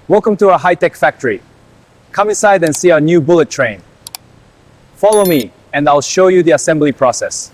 Welcome to our high-tech factory. Come inside and see our new bullet train. Follow me, and I'll show you the assembly process.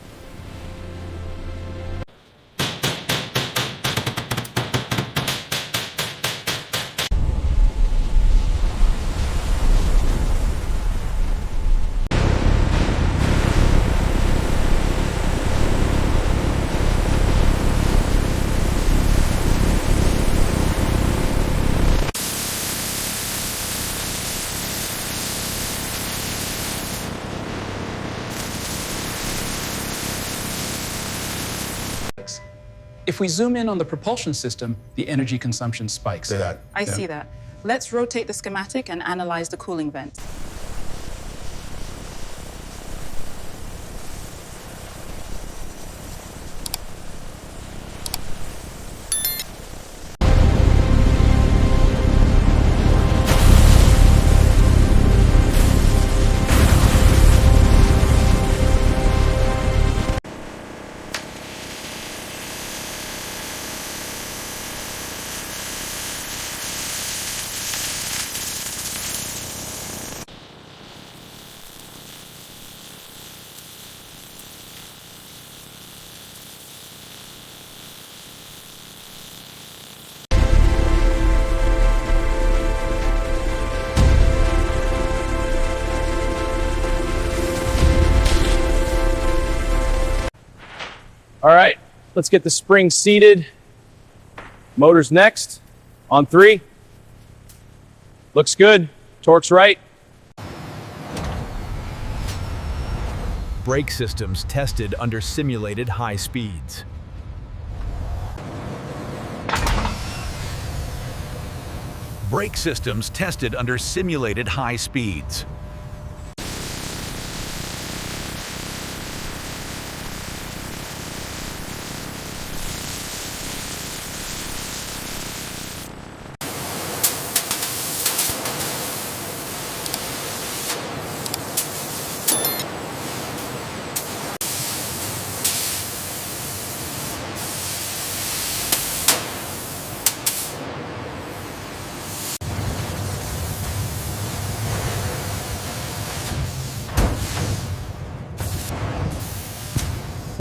If we zoom in on the propulsion system, the energy consumption spikes. I see that. Let's rotate the schematic and analyze the cooling vents. All right, let's get the springs seated. Motors next. On 3. Looks good. Torque's right. Brake systems tested under simulated high speeds. Brake systems tested under simulated high speeds.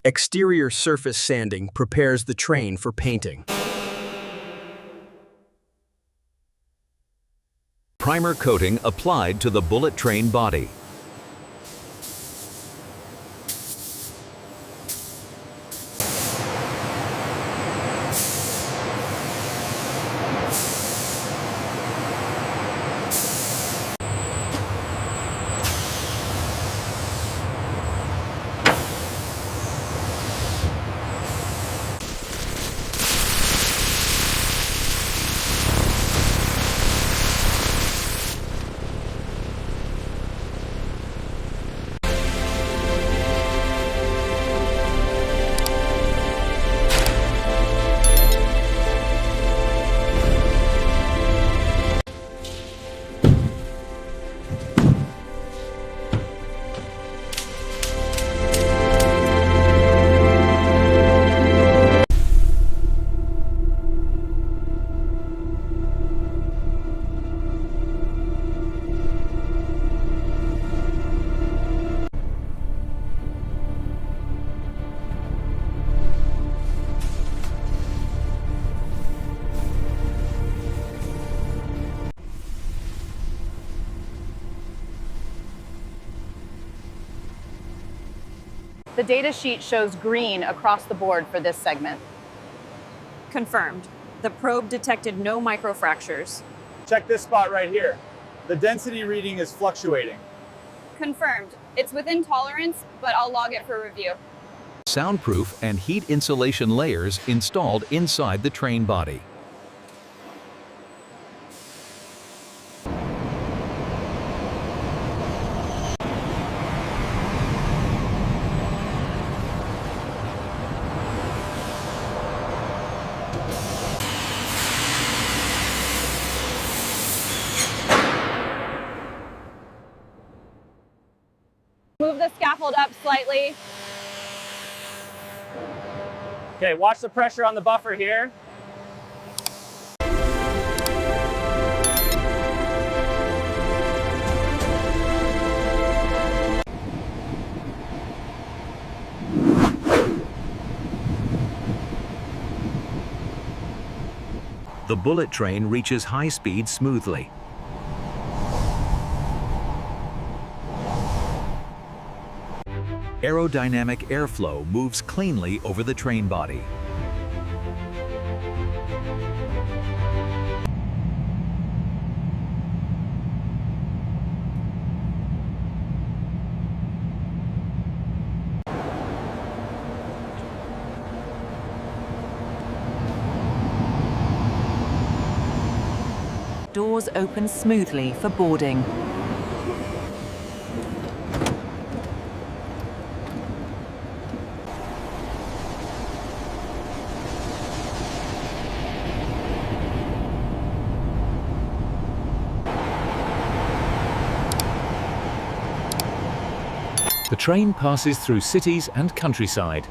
Exterior surface sanding prepares the train for painting. Primer coating applied to the bullet train body. The data sheet shows green across the board for this segment. Confirmed. The probe detected no microfractures. Check this spot right here. The density reading is fluctuating. Confirmed. It's within tolerance, but I'll log it for review. Soundproof and heat insulation layers installed inside the train body. Move the scaffold up slightly. Okay, watch the pressure on the buffer here. the bullet train reaches high speed smoothly. Aerodynamic airflow moves cleanly over the train body. Doors open smoothly for boarding. The train passes through cities and countryside.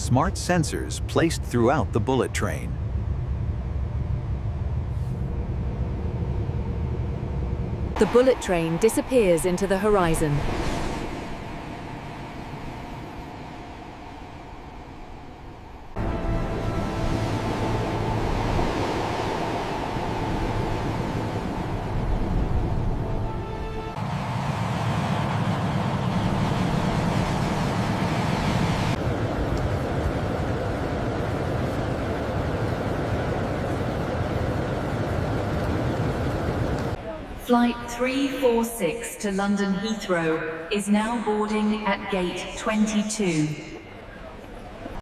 Smart sensors placed throughout the bullet train. The bullet train disappears into the horizon. Flight 346 to London Heathrow is now boarding at gate 22.